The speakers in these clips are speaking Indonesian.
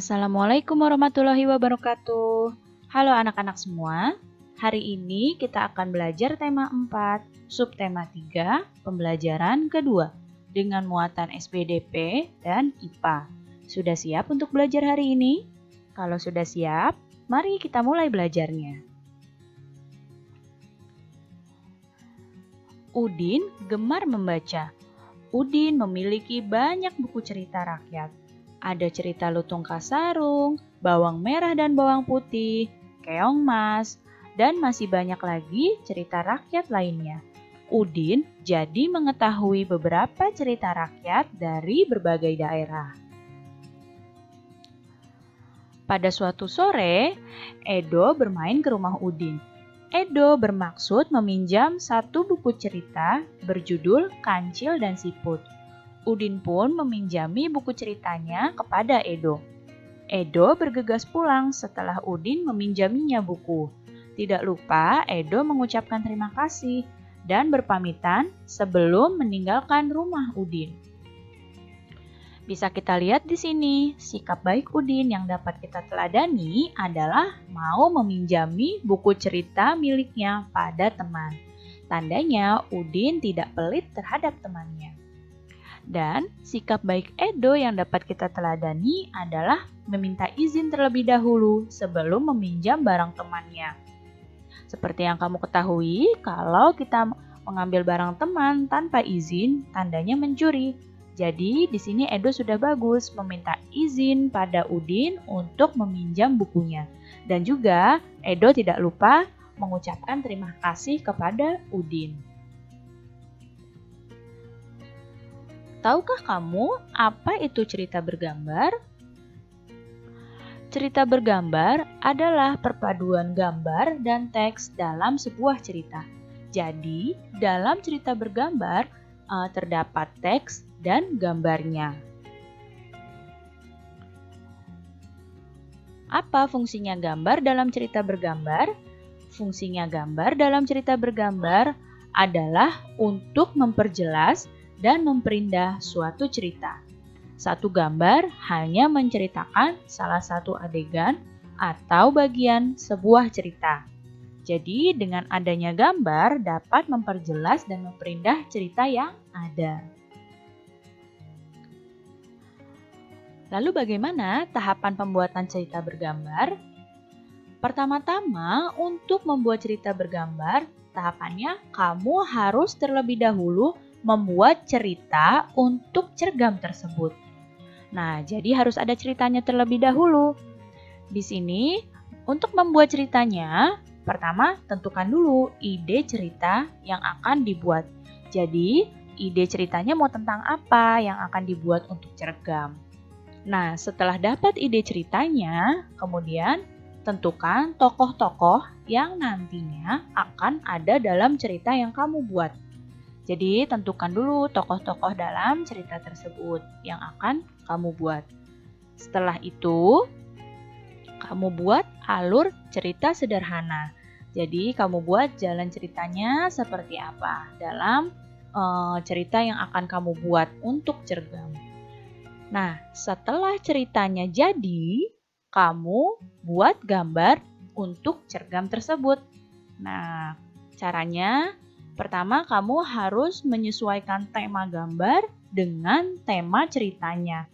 Assalamualaikum warahmatullahi wabarakatuh. Halo anak-anak semua. Hari ini kita akan belajar tema 4, subtema 3, pembelajaran kedua dengan muatan SPDP dan IPA. Sudah siap untuk belajar hari ini? Kalau sudah siap, mari kita mulai belajarnya. Udin gemar membaca. Udin memiliki banyak buku cerita rakyat. Ada cerita Lutung Kasarung, Bawang Merah dan Bawang Putih, Keong Mas, dan masih banyak lagi cerita rakyat lainnya. Udin jadi mengetahui beberapa cerita rakyat dari berbagai daerah. Pada suatu sore, Edo bermain ke rumah Udin. Edo bermaksud meminjam satu buku cerita berjudul Kancil dan Siput. Udin pun meminjami buku ceritanya kepada Edo. Edo bergegas pulang setelah Udin meminjaminya buku. Tidak lupa Edo mengucapkan terima kasih dan berpamitan sebelum meninggalkan rumah Udin. Bisa kita lihat di sini, sikap baik Udin yang dapat kita teladani adalah mau meminjami buku cerita miliknya pada teman. Tandanya Udin tidak pelit terhadap temannya. Dan sikap baik Edo yang dapat kita teladani adalah meminta izin terlebih dahulu sebelum meminjam barang temannya. Seperti yang kamu ketahui, kalau kita mengambil barang teman tanpa izin, tandanya mencuri. Jadi di sini Edo sudah bagus meminta izin pada Udin untuk meminjam bukunya. Dan juga Edo tidak lupa mengucapkan terima kasih kepada Udin. Tahukah kamu apa itu cerita bergambar? Cerita bergambar adalah perpaduan gambar dan teks dalam sebuah cerita. Jadi, dalam cerita bergambar terdapat teks dan gambarnya. Apa fungsinya gambar dalam cerita bergambar? Fungsinya gambar dalam cerita bergambar adalah untuk memperjelas dan memperindah suatu cerita. Satu gambar hanya menceritakan salah satu adegan atau bagian sebuah cerita. Jadi dengan adanya gambar dapat memperjelas dan memperindah cerita yang ada. Lalu bagaimana tahapan pembuatan cerita bergambar? Pertama-tama untuk membuat cerita bergambar, tahapannya kamu harus terlebih dahulu membuat cerita untuk cergam tersebut. Nah, jadi harus ada ceritanya terlebih dahulu. Di sini, untuk membuat ceritanya, pertama tentukan dulu ide cerita yang akan dibuat. Jadi, ide ceritanya mau tentang apa yang akan dibuat untuk cergam. Nah, setelah dapat ide ceritanya, kemudian tentukan tokoh-tokoh yang nantinya akan ada dalam cerita yang kamu buat. Jadi, tentukan dulu tokoh-tokoh dalam cerita tersebut yang akan kamu buat. Setelah itu, kamu buat alur cerita sederhana. Jadi, kamu buat jalan ceritanya seperti apa dalam cerita yang akan kamu buat untuk cergam. Nah, setelah ceritanya jadi, kamu buat gambar untuk cergam tersebut. Nah, caranya pertama, kamu harus menyesuaikan tema gambar dengan tema ceritanya.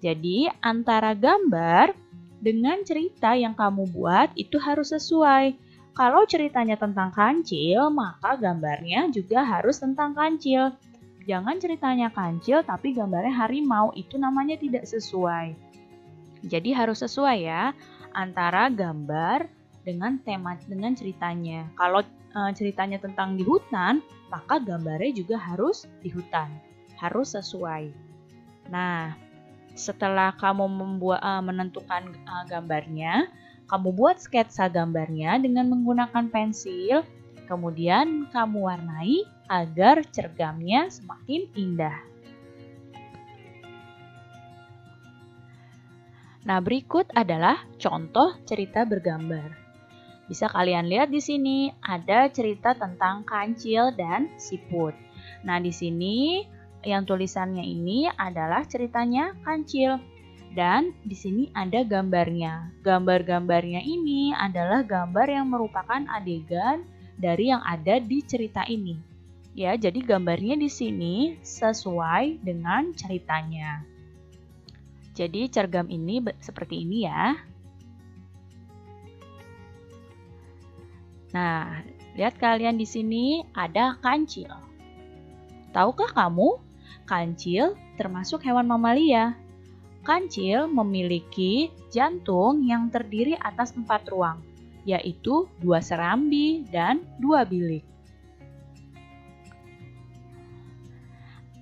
Jadi, antara gambar dengan cerita yang kamu buat itu harus sesuai. Kalau ceritanya tentang kancil, maka gambarnya juga harus tentang kancil. Jangan ceritanya kancil tapi gambarnya harimau, itu namanya tidak sesuai. Jadi harus sesuai ya, antara gambar dengan tema dengan ceritanya. Kalau ceritanya tentang di hutan, maka gambarnya juga harus di hutan, harus sesuai. Nah, setelah kamu menentukan gambarnya, kamu buat sketsa gambarnya dengan menggunakan pensil, kemudian kamu warnai agar cergamnya semakin indah. Nah, berikut adalah contoh cerita bergambar. Bisa kalian lihat di sini ada cerita tentang kancil dan siput. Nah, di sini yang tulisannya ini adalah ceritanya kancil. Dan di sini ada gambarnya. Gambar-gambarnya ini adalah gambar yang merupakan adegan dari yang ada di cerita ini. Ya, jadi gambarnya di sini sesuai dengan ceritanya. Jadi cergam ini seperti ini ya. Nah, lihat kalian di sini ada kancil. Tahukah kamu, kancil termasuk hewan mamalia? Kancil memiliki jantung yang terdiri atas 4 ruang, yaitu 2 serambi dan 2 bilik.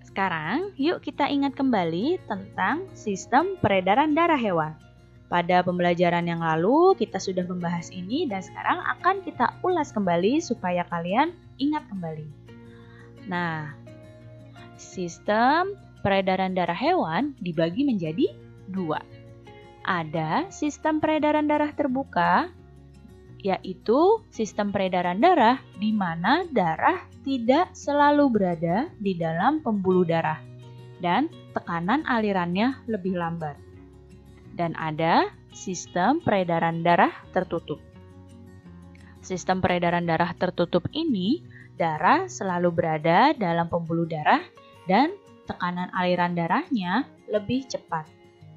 Sekarang, yuk kita ingat kembali tentang sistem peredaran darah hewan. Pada pembelajaran yang lalu, kita sudah membahas ini dan sekarang akan kita ulas kembali supaya kalian ingat kembali. Nah, sistem peredaran darah hewan dibagi menjadi 2. Ada sistem peredaran darah terbuka, yaitu sistem peredaran darah di mana darah tidak selalu berada di dalam pembuluh darah dan tekanan alirannya lebih lambat. Dan ada sistem peredaran darah tertutup. Sistem peredaran darah tertutup ini, darah selalu berada dalam pembuluh darah dan tekanan aliran darahnya lebih cepat.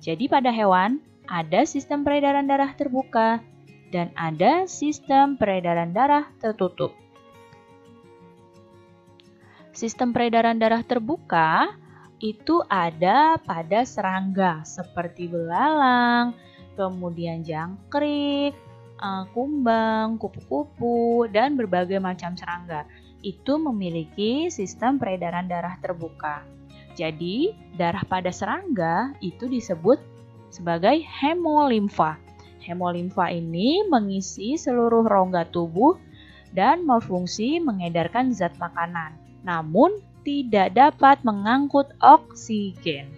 Jadi pada hewan ada sistem peredaran darah terbuka dan ada sistem peredaran darah tertutup. Sistem peredaran darah terbuka itu ada pada serangga seperti belalang, kemudian jangkrik, kumbang, kupu-kupu, dan berbagai macam serangga. Itu memiliki sistem peredaran darah terbuka. Jadi, darah pada serangga itu disebut sebagai hemolimfa. Hemolimfa ini mengisi seluruh rongga tubuh dan berfungsi mengedarkan zat makanan, namun tidak dapat mengangkut oksigen.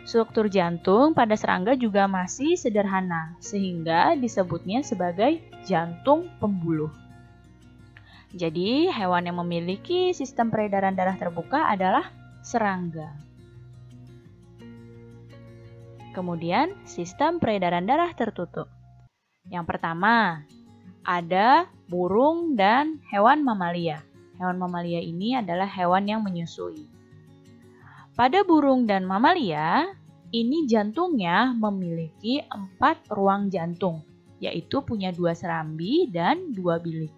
Struktur jantung pada serangga juga masih sederhana, sehingga disebutnya sebagai jantung pembuluh. Jadi, hewan yang memiliki sistem peredaran darah terbuka adalah serangga. Kemudian, sistem peredaran darah tertutup. Yang pertama, ada burung dan hewan mamalia. Hewan mamalia ini adalah hewan yang menyusui. Pada burung dan mamalia, ini jantungnya memiliki 4 ruang jantung, yaitu punya 2 serambi dan 2 bilik.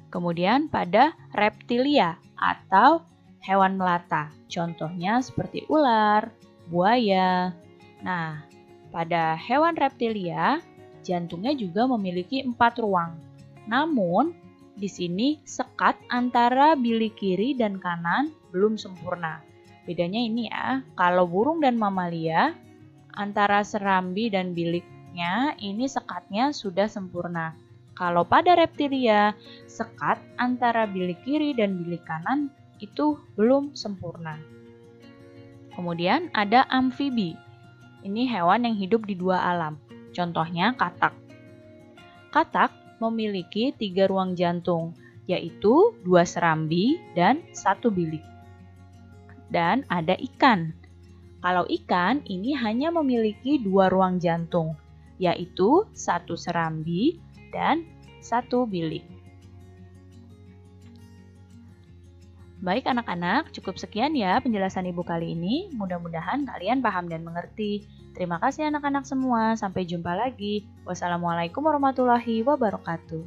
Kemudian pada reptilia atau hewan melata, contohnya seperti ular, buaya. Nah, pada hewan reptilia, jantungnya juga memiliki 4 ruang. Namun, di sini sekat antara bilik kiri dan kanan belum sempurna. Bedanya ini ya, kalau burung dan mamalia, antara serambi dan biliknya ini sekatnya sudah sempurna. Kalau pada reptilia, sekat antara bilik kiri dan bilik kanan itu belum sempurna. Kemudian ada amfibi. Ini hewan yang hidup di 2 alam. Contohnya katak. Katak memiliki 3 ruang jantung, yaitu 2 serambi dan 1 bilik. Dan ada ikan. Kalau ikan ini hanya memiliki 2 ruang jantung, yaitu 1 serambi dan 1 bilik. Baik anak-anak, cukup sekian ya penjelasan Ibu kali ini. Mudah-mudahan kalian paham dan mengerti. Terima kasih anak-anak semua. Sampai jumpa lagi. Wassalamualaikum warahmatullahi wabarakatuh.